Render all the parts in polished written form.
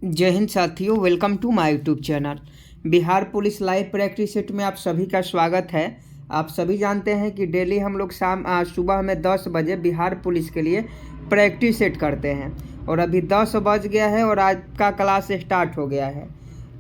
जय हिंद साथियों, welcome to my YouTube channel. Bihar police live practice set में आप सभी का स्वागत है। आप सभी जानते हैं कि डेली हम लोग सुबह में 10 बजे बिहार पुलिस के लिए प्रैक्टिस सेट करते हैं और अभी 10 बज गया है और आज का क्लास स्टार्ट हो गया है।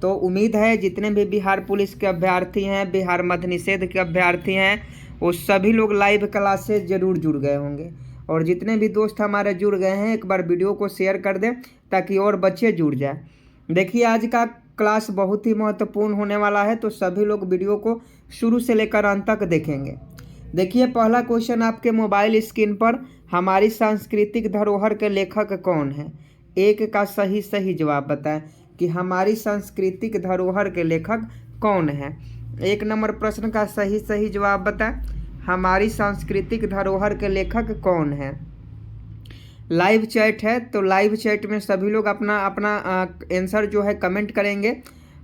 तो उम्मीद है जितने भी बिहार पुलिस के अभ्यर्थी हैं, बिहार मद्य निषेध के अभ्यर्थी हैं, वो सभी लोग लाइव क्लास से ज़रूर जुड़ गए होंगे। और जितने भी दोस्त हमारे जुड़ गए हैं, एक बार वीडियो को शेयर कर दें ताकि और बच्चे जुड़ जाए। देखिए, आज का क्लास बहुत ही महत्वपूर्ण होने वाला है, तो सभी लोग वीडियो को शुरू से लेकर अंत तक देखेंगे। देखिए, पहला क्वेश्चन आपके मोबाइल स्क्रीन पर, हमारी सांस्कृतिक धरोहर के लेखक कौन है? एक का सही जवाब बताएं कि हमारी सांस्कृतिक धरोहर के लेखक कौन है। एक नंबर प्रश्न का सही जवाब बताएं, हमारी सांस्कृतिक धरोहर के लेखक कौन है। लाइव चैट है, तो लाइव चैट में सभी लोग अपना आंसर जो है कमेंट करेंगे।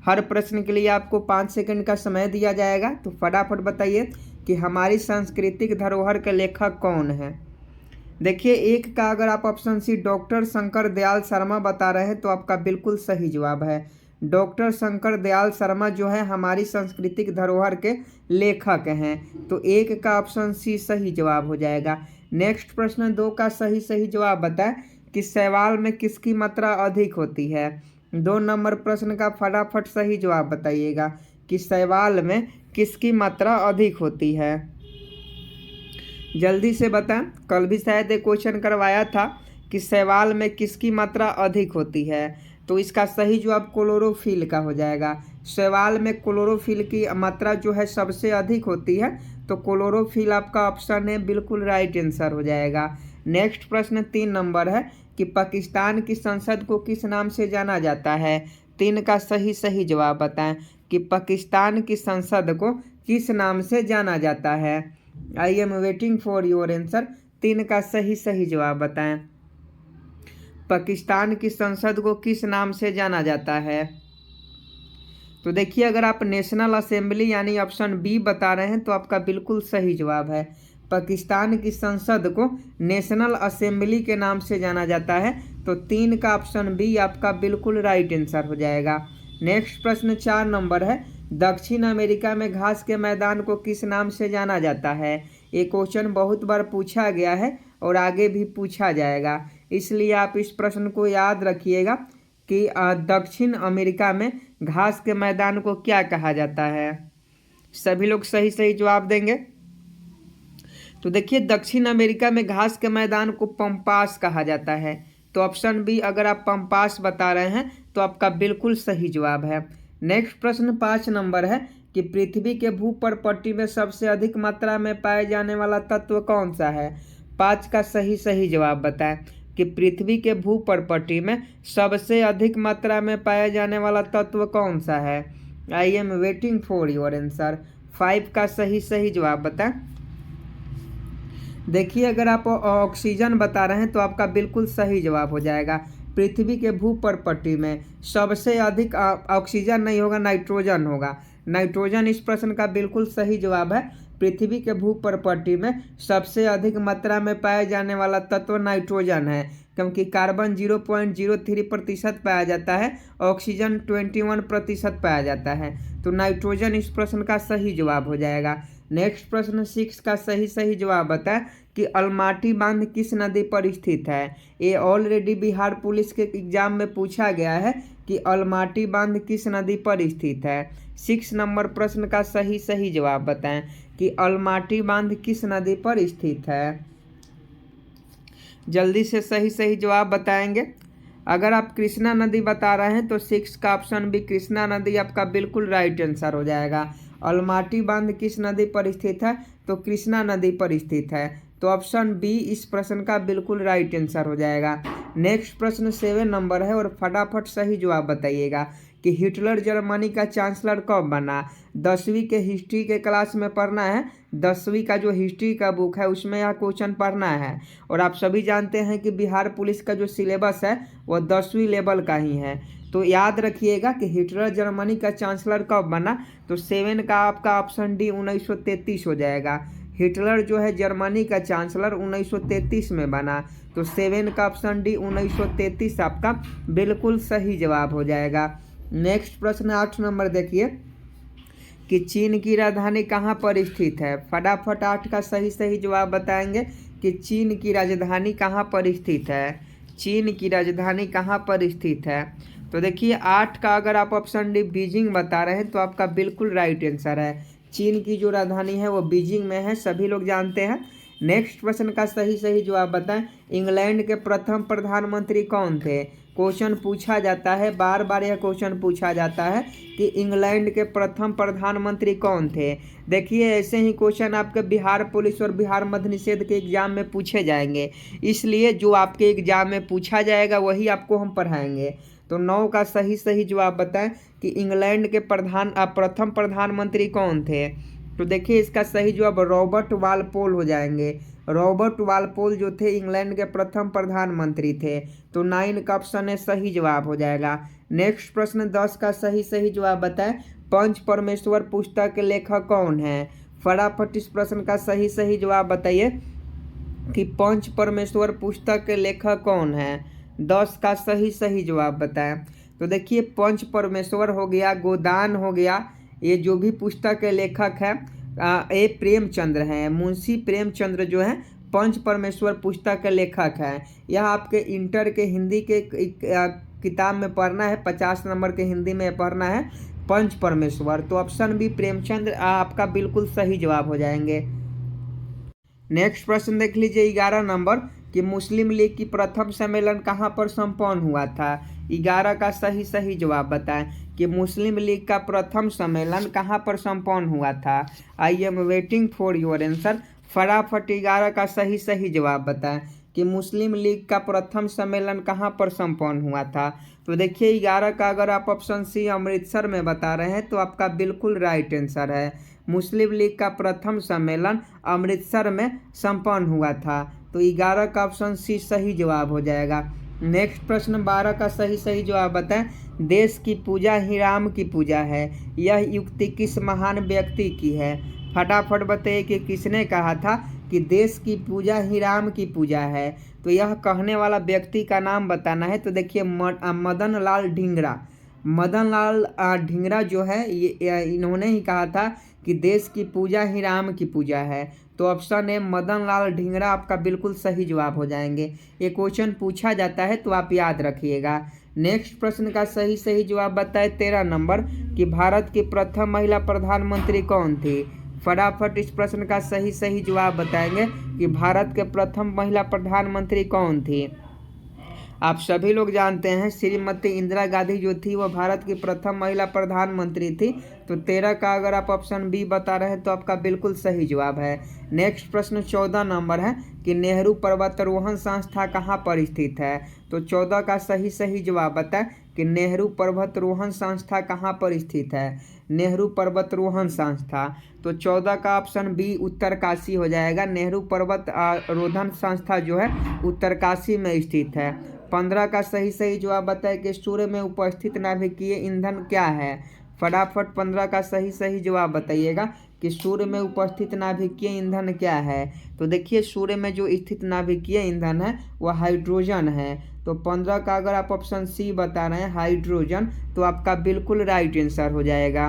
हर प्रश्न के लिए आपको 5 सेकंड का समय दिया जाएगा, तो फटाफट बताइए कि हमारी सांस्कृतिक धरोहर के लेखक कौन है। देखिए, एक का अगर आप option C doctor Shankar Dayal Sharma बता रहे हैं तो आपका बिल्कुल सही जवाब है। डॉक्टर शंकर दयाल शर्मा जो है हमारी सांस्कृतिक धरोहर के लेखक हैं, तो एक का ऑप्शन सी सही जवाब हो जाएगा। नेक्स्ट प्रश्न 2 का सही जवाब बताएं कि शैवाल में किसकी मात्रा अधिक होती है। 2 नंबर प्रश्न का फटाफट सही जवाब बताइएगा कि शैवाल में किसकी मात्रा अधिक होती है। जल्दी से बताएं, कल भी शायद एक क्वेश्चन करवाया था कि शैवाल में किसकी मात्रा अधिक होती है, तो इसका सही जवाब क्लोरोफिल का हो जाएगा। शैवाल में क्लोरोफिल की मात्रा जो है सबसे अधिक होती है, तो क्लोरोफिल आपका ऑप्शन है, बिल्कुल राइट आंसर हो जाएगा। नेक्स्ट प्रश्न 3 नंबर है कि पाकिस्तान की संसद को किस नाम से जाना जाता है। 3 का सही जवाब बताएं कि पाकिस्तान की संसद को किस नाम से जाना जाता है। I am waiting for your answer. 3 का सही जवाब बताएं, पाकिस्तान की संसद को किस नाम से जाना जाता है। तो देखिए, अगर आप नेशनल असेंबली यानी ऑप्शन बी बता रहे हैं तो आपका बिल्कुल सही जवाब है। पाकिस्तान की संसद को नेशनल असेंबली के नाम से जाना जाता है, तो 3 का ऑप्शन बी आपका बिल्कुल राइट आंसर हो जाएगा। नेक्स्ट प्रश्न 4 नंबर है, दक्षिण अमेरिका में घास के मैदान को किस नाम से जाना जाता है। ये क्वेश्चन बहुत बार पूछा गया है और आगे भी पूछा जाएगा, इसलिए आप इस प्रश्न को याद रखिएगा कि दक्षिण अमेरिका में घास के मैदान को क्या कहा जाता है। सभी लोग सही जवाब देंगे। तो देखिए, दक्षिण अमेरिका में घास के मैदान को पंपास कहा जाता है, तो ऑप्शन बी अगर आप पंपास बता रहे हैं तो आपका बिल्कुल सही जवाब है। नेक्स्ट प्रश्न 5 नंबर है कि पृथ्वी के भूपर पट्टी में सबसे अधिक मात्रा में पाए जाने वाला तत्व कौन सा है। 5 का सही जवाब बताएं कि पृथ्वी के भूपर पट्टी में सबसे अधिक मात्रा में पाया जाने वाला तत्व कौन सा है। I am waiting for your answer. 5 का सही जवाब बताएं। देखिए, अगर आप ऑक्सीजन बता रहे हैं तो आपका बिल्कुल सही जवाब हो जाएगा। पृथ्वी के भूपर पट्टी में सबसे अधिक ऑक्सीजन नहीं होगा, नाइट्रोजन होगा। नाइट्रोजन इस प्रश्न का बिल्कुल सही जवाब है। पृथ्वी के भूपर पट्टी में सबसे अधिक मात्रा में पाया जाने वाला तत्व नाइट्रोजन है, क्योंकि कार्बन 0.03% पाया जाता है, ऑक्सीजन 21% पाया जाता है, तो नाइट्रोजन इस प्रश्न का सही जवाब हो जाएगा। नेक्स्ट प्रश्न 6 का सही जवाब बताएं कि अलमाटी बांध किस नदी पर स्थित है। ये ऑलरेडी बिहार पुलिस के एग्जाम में पूछा गया है कि अलमाटी बांध किस नदी पर स्थित है। 6 नंबर प्रश्न का सही जवाब बताएं कि अलमाटी बांध किस नदी पर स्थित है। जल्दी से सही जवाब बताएंगे। अगर आप कृष्णा नदी बता रहे हैं तो 6 का ऑप्शन बी कृष्णा नदी आपका बिल्कुल राइट आंसर हो जाएगा। अलमाटी बांध किस नदी पर स्थित है, तो कृष्णा नदी पर स्थित है, तो ऑप्शन बी इस प्रश्न का बिल्कुल राइट आंसर हो जाएगा। नेक्स्ट प्रश्न 7 नंबर है और फटाफट सही जवाब बताइएगा कि हिटलर जर्मनी का चांसलर कब बना। 10वीं के हिस्ट्री के क्लास में पढ़ना है, 10वीं का जो हिस्ट्री का बुक है उसमें यह क्वेश्चन पढ़ना है। और आप सभी जानते हैं कि बिहार पुलिस का जो सिलेबस है वह 10वीं लेवल का ही है, तो याद रखिएगा कि हिटलर जर्मनी का चांसलर कब बना, तो 7 का आपका ऑप्शन डी 1933 हो जाएगा। हिटलर जो है जर्मनी का चांसलर 1933 में बना, तो 7 का ऑप्शन डी 1933 आपका बिल्कुल सही जवाब हो जाएगा। नेक्स्ट प्रश्न 8 नंबर देखिए कि चीन की राजधानी कहाँ पर स्थित है। फटाफट 8 का सही जवाब बताएंगे कि चीन की राजधानी कहाँ पर स्थित है। चीन की राजधानी कहाँ पर स्थित है। तो देखिए 8 का अगर आप ऑप्शन डी बीजिंग बता रहे हैं तो आपका बिल्कुल राइट आंसर है। चीन की जो राजधानी है वो बीजिंग में है, सभी लोग जानते हैं। नेक्स्ट प्रश्न का सही जवाब बताएं। इंग्लैंड के प्रथम प्रधानमंत्री कौन थे। क्वेश्चन पूछा जाता है, बार बार यह क्वेश्चन पूछा जाता है कि इंग्लैंड के प्रथम प्रधानमंत्री कौन थे। देखिए ऐसे ही क्वेश्चन आपके बिहार पुलिस और बिहार मद्य निषेध के एग्जाम में पूछे जाएंगे, इसलिए जो आपके एग्जाम में पूछा जाएगा वही आपको हम पढ़ाएंगे। तो 9 का सही जवाब बताएं कि इंग्लैंड के प्रथम प्रधानमंत्री कौन थे। तो देखिए इसका सही जवाब रॉबर्ट वालपोल हो जाएंगे। रॉबर्ट वालपोल जो थे इंग्लैंड के प्रथम प्रधानमंत्री थे। तो 9 का ऑप्शन है सही जवाब हो जाएगा। नेक्स्ट प्रश्न 10 का सही जवाब बताएं। पंच परमेश्वर पुस्तक के लेखक कौन है। फटाफट इस प्रश्न का सही जवाब बताइए कि पंच परमेश्वर पुस्तक के लेखक कौन है। 10 का सही जवाब बताएं। तो देखिए पंच परमेश्वर हो गया, गोदान हो गया, ये जो भी पुस्तक के लेखक है ये प्रेमचंद्र हैं। मुंशी प्रेमचंद्र जो है पंच परमेश्वर पुस्तक के लेखक हैं। यह आपके इंटर के हिंदी के किताब में पढ़ना है, 50 नंबर के हिंदी में पढ़ना है पंच परमेश्वर। तो ऑप्शन बी प्रेमचंद्र आपका बिल्कुल सही जवाब हो जाएंगे। नेक्स्ट प्रश्न देख लीजिए 11 नंबर कि मुस्लिम लीग की प्रथम सम्मेलन कहाँ पर संपन्न हुआ था। 11 का सही जवाब बताएं कि मुस्लिम लीग का प्रथम सम्मेलन कहाँ पर संपन्न हुआ था। I am waiting for your answer. फटाफट 11 का सही जवाब बताएं कि मुस्लिम लीग का प्रथम सम्मेलन कहाँ पर संपन्न हुआ था। तो देखिए 11 का अगर आप ऑप्शन सी अमृतसर में बता रहे हैं तो आपका बिल्कुल राइट आंसर है। मुस्लिम लीग का प्रथम सम्मेलन अमृतसर में संपन्न हुआ था। तो 11 का ऑप्शन सी सही जवाब हो जाएगा। नेक्स्ट प्रश्न 12 का सही जवाब बताएं। देश की पूजा ही राम की पूजा है, यह युक्ति किस महान व्यक्ति की है। फटाफट बताइए कि किसने कहा था कि देश की पूजा ही राम की पूजा है। तो यह कहने वाला व्यक्ति का नाम बताना है। तो देखिए मदन लाल ढींगरा। मदन लाल ढींगरा जो है ये इन्होंने ही कहा था कि देश की पूजा ही राम की पूजा है। तो ऑप्शन ए मदन लाल ढींगरा आपका बिल्कुल सही जवाब हो जाएंगे। ये क्वेश्चन पूछा जाता है तो आप याद रखिएगा। नेक्स्ट प्रश्न का सही जवाब बताए 13 नंबर कि भारत की प्रथम महिला प्रधानमंत्री कौन थी। फटाफट इस प्रश्न का सही जवाब बताएंगे कि भारत के प्रथम महिला प्रधानमंत्री कौन थी। आप सभी लोग जानते हैं श्रीमती इंदिरा गांधी जो थी वह भारत की प्रथम महिला प्रधानमंत्री थी। तो 13 का अगर आप ऑप्शन बी बता रहे हैं तो आपका बिल्कुल सही जवाब है। नेक्स्ट प्रश्न 14 नंबर है कि नेहरू पर्वतारोहण संस्था कहाँ पर स्थित है। तो 14 का सही जवाब बताएं कि नेहरू पर्वतारोहण संस्था कहाँ पर स्थित है। नेहरू पर्वतारोहण संस्था। तो 14 का ऑप्शन बी उत्तरकाशी हो जाएगा। नेहरू पर्वत आरोहण संस्था जो है उत्तरकाशी में स्थित है। 15 का सही जवाब बताए कि सूर्य में उपस्थित नाभिकीय ईंधन क्या है। फटाफट 15 का सही जवाब बताइएगा कि सूर्य में उपस्थित नाभिकीय ईंधन क्या है। तो देखिए सूर्य में जो स्थित नाभिकीय ईंधन है वह हाइड्रोजन है। तो 15 का अगर आप ऑप्शन सी बता रहे हैं हाइड्रोजन तो आपका बिल्कुल राइट आंसर हो जाएगा।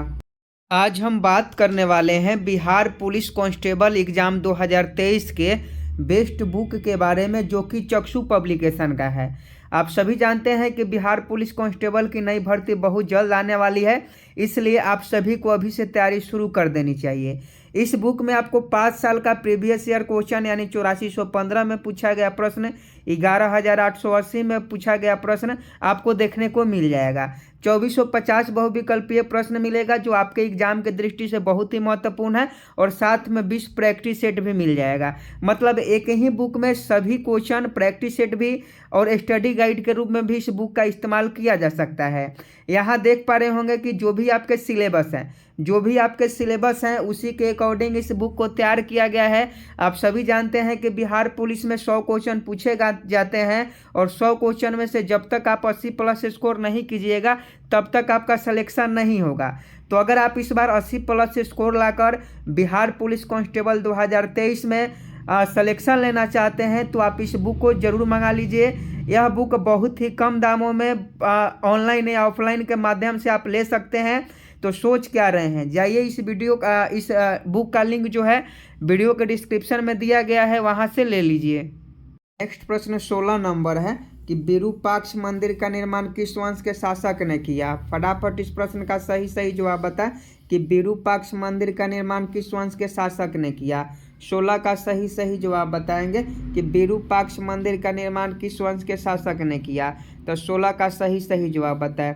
आज हम बात करने वाले हैं बिहार पुलिस कांस्टेबल एग्जाम 2023 के बेस्ट बुक के बारे में, जो कि चक्षु पब्लिकेशन का है। आप सभी जानते हैं कि बिहार पुलिस कांस्टेबल की नई भर्ती बहुत जल्द आने वाली है, इसलिए आप सभी को अभी से तैयारी शुरू कर देनी चाहिए। इस बुक में आपको 5 साल का प्रीवियस ईयर क्वेश्चन यानी 8415 में पूछा गया प्रश्न, 11880 में पूछा गया प्रश्न आपको देखने को मिल जाएगा। 2450 बहुविकल्पीय प्रश्न मिलेगा जो आपके एग्जाम के दृष्टि से बहुत ही महत्वपूर्ण है, और साथ में 20 प्रैक्टिस सेट भी मिल जाएगा। मतलब एक ही बुक में सभी क्वेश्चन, प्रैक्टिस सेट भी और स्टडी गाइड के रूप में भी इस बुक का इस्तेमाल किया जा सकता है। यहाँ देख पा रहे होंगे कि जो भी आपके सिलेबस हैं उसी के अकॉर्डिंग इस बुक को तैयार किया गया है। आप सभी जानते हैं कि बिहार पुलिस में 100 क्वेश्चन पूछे जाते हैं, और 100 क्वेश्चन में से जब तक आप 80+ स्कोर नहीं कीजिएगा तब तक आपका सिलेक्शन नहीं होगा। तो अगर आप इस बार 80+ स्कोर लाकर बिहार पुलिस कांस्टेबल 2023 में सलेक्शन लेना चाहते हैं तो आप इस बुक को ज़रूर मंगा लीजिए। यह बुक बहुत ही कम दामों में ऑनलाइन या ऑफलाइन के माध्यम से आप ले सकते हैं। तो सोच क्या रहे हैं, जाइए इस वीडियो का इस बुक का लिंक जो है वीडियो के डिस्क्रिप्शन में दिया गया है, वहाँ से ले लीजिए। नेक्स्ट प्रश्न 16 नंबर है कि विरूपाक्ष मंदिर का निर्माण किस वंश के शासक ने किया। फटाफट इस प्रश्न का सही जवाब बताएं कि विरूपाक्ष मंदिर का निर्माण किस वंश के शासक ने किया। 16 का सही जवाब बताएंगे कि विरूपाक्ष मंदिर का निर्माण किस वंश के शासक ने किया। तो 16 का सही जवाब बताएं।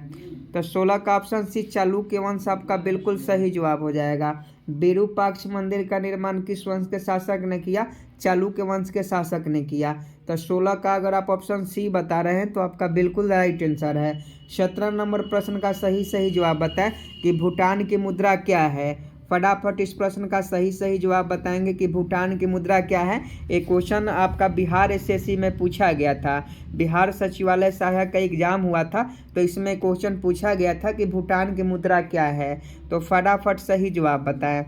तो 16 का ऑप्शन सी चालुक्य वंश आपका बिल्कुल सही जवाब हो जाएगा। विरूपाक्ष मंदिर का निर्माण किस वंश के शासक ने किया, चालुक्य वंश के शासक ने किया। तो 16 का अगर आप ऑप्शन सी बता रहे हैं तो आपका बिल्कुल राइट आंसर है। 17 नंबर प्रश्न का सही जवाब बताएं कि भूटान की मुद्रा क्या है। फटाफट इस प्रश्न का सही जवाब बताएंगे कि भूटान की मुद्रा क्या है। एक क्वेश्चन आपका बिहार एसएससी में पूछा गया था, बिहार सचिवालय सहायक का एग्जाम हुआ था, तो इसमें क्वेश्चन पूछा गया था कि भूटान की मुद्रा क्या है। तो फटाफट सही जवाब बताएं।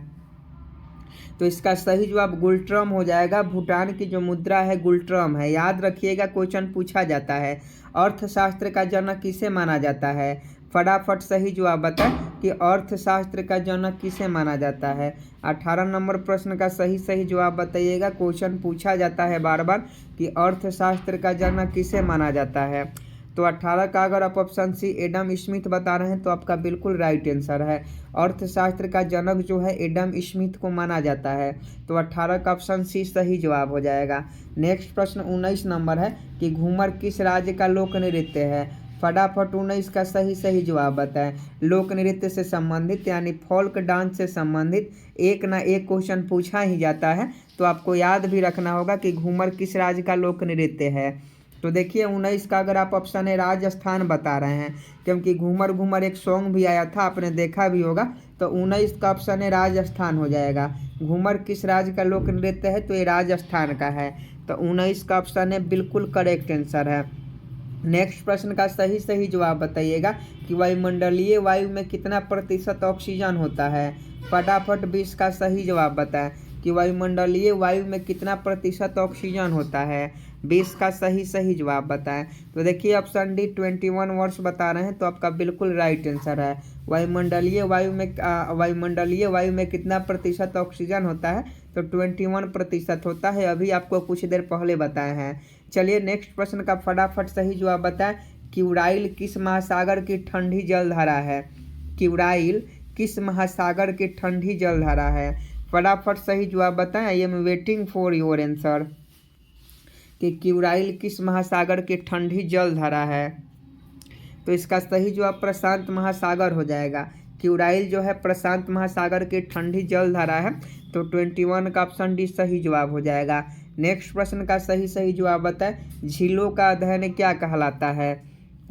तो इसका सही जवाब गुलट्रम हो जाएगा। भूटान की जो मुद्रा है गुलट्रम है। याद रखिएगा, क्वेश्चन पूछा जाता है। अर्थशास्त्र का जनक किसे माना जाता है। फटाफट सही जवाब बताएं कि अर्थशास्त्र का जनक किसे माना जाता है। 18 नंबर प्रश्न का सही जवाब बताइएगा। क्वेश्चन पूछा जाता है बार बार कि अर्थशास्त्र का जनक किसे माना जाता है। तो 18 का अगर आप ऑप्शन सी एडम स्मिथ बता रहे हैं तो आपका बिल्कुल राइट आंसर है। अर्थशास्त्र का जनक जो है एडम स्मिथ को माना जाता है। तो 18 का ऑप्शन सी सही जवाब हो जाएगा। नेक्स्ट प्रश्न 19 नंबर है कि घूमर किस राज्य का लोक नृत्य है। फटाफट 19 का सही जवाब बताएं। लोक नृत्य से संबंधित यानी फोल्क डांस से संबंधित एक ना एक क्वेश्चन पूछा ही जाता है, तो आपको याद भी रखना होगा कि घूमर किस राज्य का लोक नृत्य है। तो देखिए 19 का अगर आप ऑप्शन है राजस्थान बता रहे हैं, क्योंकि घूमर घूमर एक सॉन्ग भी आया था, आपने देखा भी होगा। तो 19 का ऑप्शन है राजस्थान हो जाएगा। घूमर किस राज्य का लोक नृत्य है, तो ये राजस्थान का है। तो 19 का ऑप्शन है बिल्कुल करेक्ट आंसर है। नेक्स्ट प्रश्न का सही जवाब बताइएगा कि वायुमंडलीय वायु में कितना प्रतिशत ऑक्सीजन होता है। फटाफट 20 का सही जवाब बताएं कि वायुमंडलीय वायु में कितना प्रतिशत ऑक्सीजन होता है। 20 का सही जवाब बताएं। तो देखिए ऑप्शन डी 21 वर्ष बता रहे हैं, तो आपका बिल्कुल राइट आंसर है। वायुमंडलीय वायु में कितना प्रतिशत ऑक्सीजन होता है, तो 21% होता है। अभी आपको कुछ देर पहले बताए हैं। चलिए नेक्स्ट प्रश्न का फटाफट सही जवाब बताएं। क्यूराइल किस महासागर की ठंडी जलधारा है। क्यूराइल किस महासागर की ठंडी जलधारा है। फटाफट सही जवाब बताएं। I am waiting for your answer कि क्यूराइल किस महासागर की ठंडी जलधारा है। तो इसका सही जवाब प्रशांत महासागर हो जाएगा। क्यूराइल जो है प्रशांत महासागर की ठंडी जलधारा है। तो 21 का ऑप्शन डी सही जवाब हो जाएगा। नेक्स्ट प्रश्न का सही जवाब बताएं। झीलों का अध्ययन क्या कहलाता है।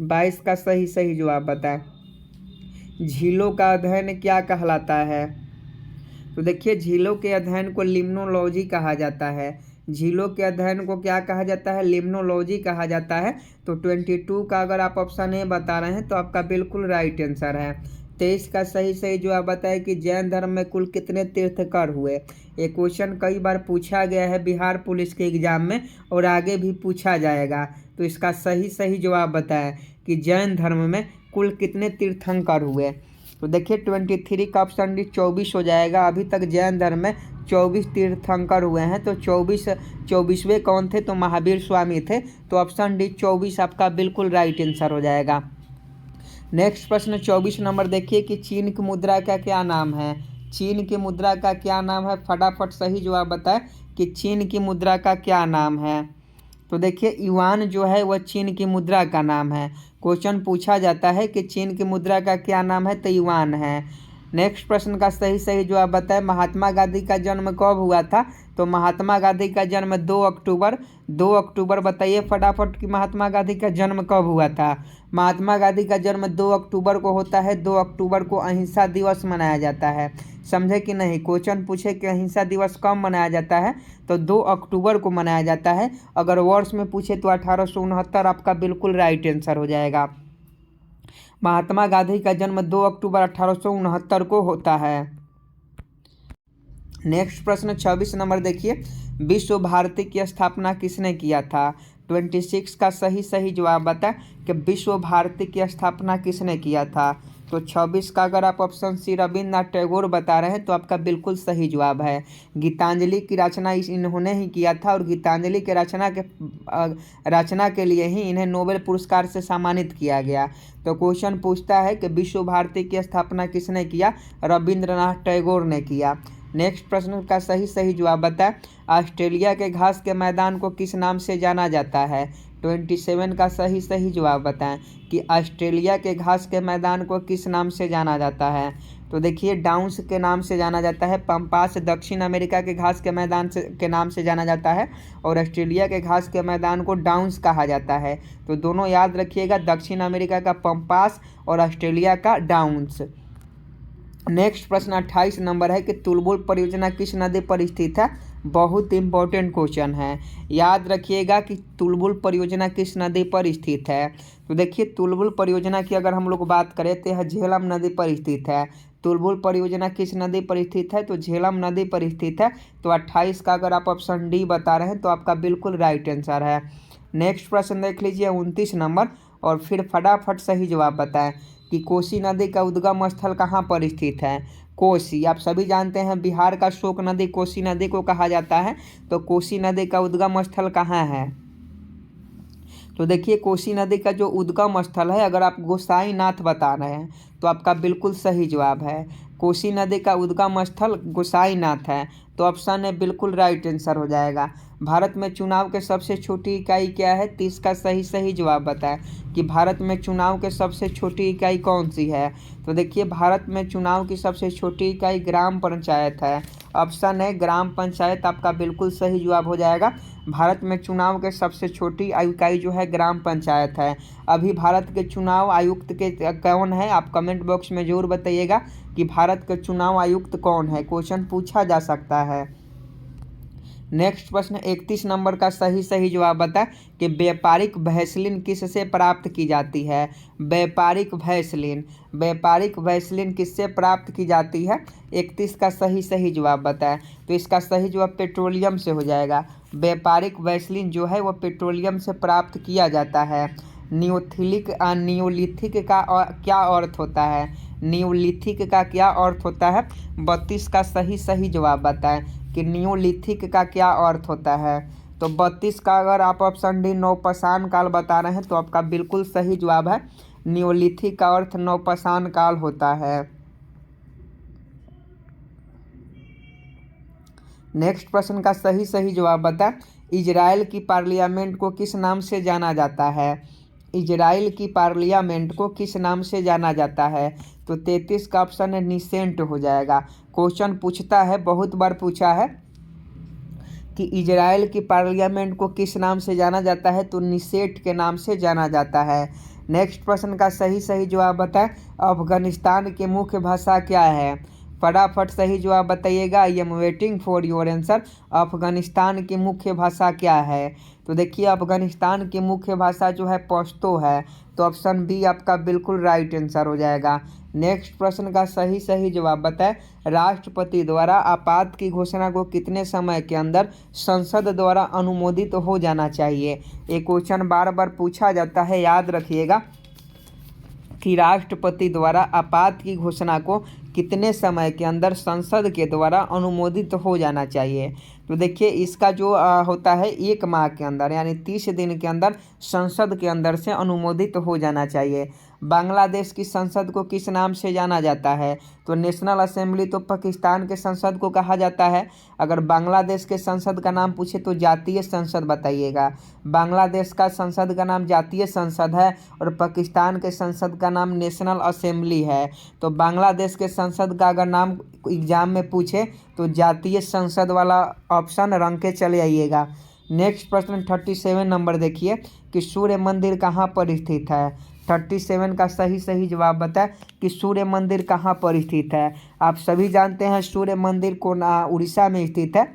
22 का सही जवाब बताएं। झीलों का अध्ययन क्या कहलाता है। तो देखिए झीलों के अध्ययन को लिम्नोलॉजी कहा जाता है। झीलों के अध्ययन को क्या कहा जाता है, लिम्नोलॉजी कहा जाता है। तो 22 का अगर आप ऑप्शन ए बता रहे हैं तो आपका बिल्कुल राइट आंसर है। 23 का सही जवाब बताएं कि जैन धर्म में कुल कितने तीर्थकर हुए। ये क्वेश्चन कई बार पूछा गया है बिहार पुलिस के एग्जाम में और आगे भी पूछा जाएगा। तो इसका सही जवाब बताएं कि जैन धर्म में कुल कितने तीर्थंकर हुए। तो देखिए 23 का ऑप्शन डी 24 हो जाएगा। अभी तक जैन धर्म में 24 तीर्थंकर हुए हैं। तो 24वें कौन थे, तो महावीर स्वामी थे। तो ऑप्शन डी 24 आपका बिल्कुल राइट आंसर हो जाएगा। नेक्स्ट प्रश्न 24 नंबर देखिए कि चीन की मुद्रा का क्या नाम है। चीन की मुद्रा का क्या नाम है। फटाफट सही जवाब बताएं कि चीन की मुद्रा का क्या नाम है। तो देखिए युआन जो है वह चीन की मुद्रा का नाम है। क्वेश्चन पूछा जाता है कि चीन की मुद्रा का क्या नाम है, तो युआन है। नेक्स्ट प्रश्न का सही जवाब बताएं। महात्मा गांधी का जन्म कब हुआ था। तो महात्मा गांधी का जन्म 2 अक्टूबर बताइए फटाफट कि महात्मा गांधी का जन्म कब हुआ था। महात्मा गांधी का जन्म 2 अक्टूबर को होता है। 2 अक्टूबर को अहिंसा दिवस मनाया जाता है। समझे कि नहीं। क्वेश्चन पूछे कि अहिंसा दिवस कब मनाया जाता है, तो 2 अक्टूबर को मनाया जाता है। अगर वर्ष में पूछे तो 1869 आपका बिल्कुल राइट आंसर हो जाएगा। महात्मा गांधी का जन्म 2 अक्टूबर 1869 को होता है। नेक्स्ट प्रश्न 26 नंबर देखिए विश्व भारती की स्थापना किसने किया था? 26 का सही जवाब बता कि विश्व भारती की स्थापना किसने किया था। तो 26 का अगर आप ऑप्शन सी रविन्द्रनाथ टैगोर बता रहे हैं तो आपका बिल्कुल सही जवाब है। गीतांजलि की रचना इन्होंने ही किया था और गीतांजलि के रचना के लिए ही इन्हें नोबेल पुरस्कार से सम्मानित किया गया। तो क्वेश्चन पूछता है कि विश्व भारती की स्थापना किसने किया? रविन्द्रनाथ टैगोर ने किया। नेक्स्ट प्रश्न का सही जवाब बताएं। ऑस्ट्रेलिया के घास के मैदान को किस नाम से जाना जाता है? 27 का सही जवाब बताएं कि ऑस्ट्रेलिया के घास के मैदान को किस नाम से जाना जाता है। तो देखिए डाउन्स के नाम से जाना जाता है। पंपास दक्षिण अमेरिका के घास के मैदान के नाम से जाना जाता है और ऑस्ट्रेलिया के घास के मैदान को डाउन्स कहा जाता है। तो दोनों याद रखिएगा, दक्षिण अमेरिका का पंपास और ऑस्ट्रेलिया का डाउन्स। नेक्स्ट प्रश्न 28 नंबर है कि तुलबुल परियोजना किस नदी पर स्थित है? बहुत इंपॉर्टेंट क्वेश्चन है, याद रखिएगा कि तुलबुल परियोजना किस नदी पर स्थित है। तो देखिए तुलबुल परियोजना की अगर हम लोग बात करें तो यह झेलम नदी पर स्थित है। तुलबुल परियोजना किस नदी पर स्थित है? तो झेलम नदी पर स्थित है। तो 28 का अगर आप ऑप्शन डी बता रहे हैं तो आपका बिल्कुल राइट आंसर है। नेक्स्ट प्रश्न देख लीजिए 29 नंबर, और फिर फटाफट सही जवाब बताएं कि कोसी नदी का उद्गम स्थल कहाँ पर स्थित है? कोसी, आप सभी जानते हैं बिहार का शोक नदी कोसी नदी को कहा जाता है। तो कोसी नदी का उद्गम स्थल कहाँ है? तो देखिए कोसी नदी का जो उद्गम स्थल है, अगर आप गोसाईनाथ बता रहे हैं तो आपका बिल्कुल सही जवाब है। कोसी नदी का उद्गम स्थल गोसाईनाथ है। तो ऑप्शन है बिल्कुल राइट आंसर हो जाएगा। भारत में चुनाव के सबसे छोटी इकाई क्या है? 30 का सही जवाब बताएं कि भारत में चुनाव के सबसे छोटी इकाई कौन सी है। तो देखिए भारत में चुनाव की सबसे छोटी इकाई ग्राम पंचायत है। ऑप्शन है ग्राम पंचायत आपका बिल्कुल सही जवाब हो जाएगा। भारत में चुनाव के सबसे छोटी इकाई जो है ग्राम पंचायत है। अभी भारत के चुनाव आयुक्त के कौन है? आप कमेंट बॉक्स में जरूर बताइएगा कि भारत के चुनाव आयुक्त कौन है, क्वेश्चन पूछा जा सकता है। नेक्स्ट प्रश्न 31 नंबर का सही जवाब बता कि व्यापारिक भैसलिन किससे प्राप्त की जाती है? व्यापारिक भैसलिन किससे प्राप्त की जाती है? 31 का सही जवाब बताएं। तो इसका सही जवाब पेट्रोलियम से हो जाएगा। व्यापारिक भैसलिन जो है वो पेट्रोलियम से प्राप्त किया जाता है। नियोलिथिक का क्या अर्थ होता है? नियोलिथिक का क्या अर्थ होता है? 32 का सही जवाब बताएं कि नियोलिथिक का क्या अर्थ होता है। तो 32 का अगर आप ऑप्शन डी नवपाषाण काल बता रहे हैं तो आपका बिल्कुल सही जवाब है। नियोलिथिक का अर्थ नवपाषाण काल होता है। नेक्स्ट प्रश्न का सही जवाब बता। इजराइल की पार्लियामेंट को किस नाम से जाना जाता है? इजराइल की पार्लियामेंट को किस नाम से जाना जाता है? तो 33 का ऑप्शन है निसेंट हो जाएगा। क्वेश्चन पूछता है, बहुत बार पूछा है कि इजराइल की पार्लियामेंट को किस नाम से जाना जाता है? तो निसेट के नाम से जाना जाता है। नेक्स्ट प्रश्न का सही जवाब बताएं। अफगानिस्तान की मुख्य भाषा क्या है? फटाफट सही जवाब बताइएगा। I am waiting for your answer. Afghanistan की मुख्य भाषा क्या है? तो देखिए अफगानिस्तान की मुख्य भाषा जो है पश्तो है। तो ऑप्शन बी आपका बिल्कुल राइट आंसर हो जाएगा। नेक्स्ट प्रश्न का सही जवाब बताएं। राष्ट्रपति द्वारा आपात की घोषणा को कितने समय के अंदर संसद द्वारा अनुमोदित हो जाना चाहिए? ये क्वेश्चन बार बार पूछा जाता है, याद रखिएगा कि राष्ट्रपति द्वारा आपात की घोषणा को कितने समय के अंदर संसद के द्वारा अनुमोदित हो जाना चाहिए। तो देखिए इसका जो होता है 1 माह के अंदर, यानी 30 दिन के अंदर संसद के अंदर से अनुमोदित हो जाना चाहिए। बांग्लादेश की संसद को किस नाम से जाना जाता है? तो नेशनल असेंबली तो पाकिस्तान के संसद को कहा जाता है। अगर बांग्लादेश के संसद का नाम पूछे तो जातीय संसद बताइएगा। बांग्लादेश का संसद का नाम जातीय संसद है और पाकिस्तान के संसद का नाम नेशनल असेंबली है। तो बांग्लादेश के संसद का अगर नाम एग्जाम में पूछे तो जातीय संसद वाला ऑप्शन रंग के चले आइएगा। नेक्स्ट प्रश्न 37 नंबर देखिए कि सूर्य मंदिर कहाँ पर स्थित है? 37 का सही जवाब बताएं कि सूर्य मंदिर कहाँ पर स्थित है। आप सभी जानते हैं सूर्य मंदिर को उड़ीसा में स्थित है।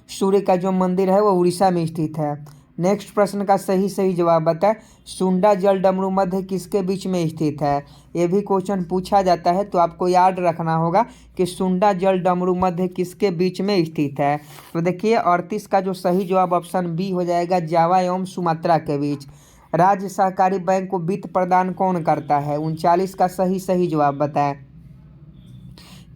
सूर्य का जो मंदिर है वो उड़ीसा में स्थित है। नेक्स्ट प्रश्न का सही जवाब बताएं। सुंडा जल डमरू मध्य किसके बीच में स्थित है? ये भी क्वेश्चन पूछा जाता है, तो आपको याद रखना होगा कि सुंडा जल डमरू मध्य किसके बीच में स्थित है। तो देखिए 38 का जो सही जवाब ऑप्शन बी हो जाएगा, जावा एवं सुमात्रा के बीच। राज्य सहकारी बैंक को वित्त प्रदान कौन करता है? 39 का सही जवाब बताएं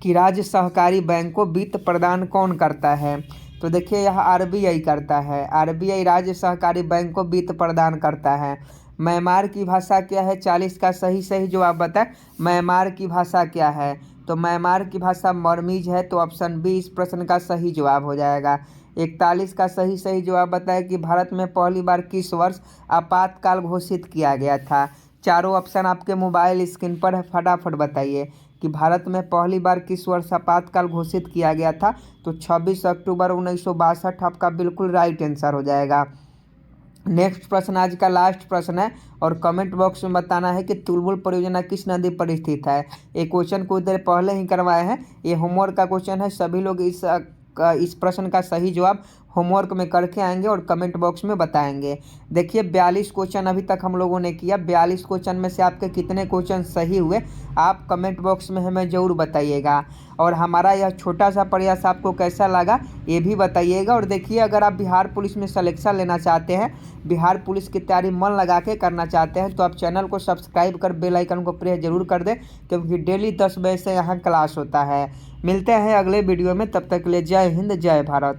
कि राज्य सहकारी बैंक को वित्त प्रदान कौन करता है। तो देखिए यह आरबीआई करता है। आरबीआई राज्य सहकारी बैंक को वित्त प्रदान करता है। म्यांमार की भाषा क्या है? 40 का सही जवाब बताएं। म्यांमार की भाषा क्या है? तो म्यांमार की भाषा मरमीज है, तो ऑप्शन बी इस प्रश्न का सही जवाब हो जाएगा। 41 का सही जवाब बताएं कि भारत में पहली बार किस वर्ष आपातकाल घोषित किया गया था? चारों ऑप्शन आपके मोबाइल स्क्रीन पर है, फटाफट बताइए कि भारत में पहली बार किस वर्ष आपातकाल घोषित किया गया था। तो 26 अक्टूबर 1962 आपका बिल्कुल राइट आंसर हो जाएगा। नेक्स्ट प्रश्न आज का लास्ट प्रश्न है और कमेंट बॉक्स में बताना है कि तुलबुल परियोजना किस नदी पर स्थित है। ये क्वेश्चन कुछ देर पहले ही करवाए हैं, ये होमवर्क का क्वेश्चन है। सभी लोग इस प्रश्न का सही जवाब होमवर्क में करके आएंगे और कमेंट बॉक्स में बताएंगे। देखिए 42 क्वेश्चन अभी तक हम लोगों ने किया। 42 क्वेश्चन में से आपके कितने क्वेश्चन सही हुए आप कमेंट बॉक्स में हमें ज़रूर बताइएगा। और हमारा यह छोटा सा प्रयास आपको कैसा लगा ये भी बताइएगा। और देखिए अगर आप बिहार पुलिस में सिलेक्शन लेना चाहते हैं, बिहार पुलिस की तैयारी मन लगा के करना चाहते हैं, तो आप चैनल को सब्सक्राइब कर बेल आइकन को प्रेस जरूर कर दें, क्योंकि डेली 10 बजे से यहाँ क्लास होता है। मिलते हैं अगले वीडियो में, तब तक के लिए जय हिंद जय भारत।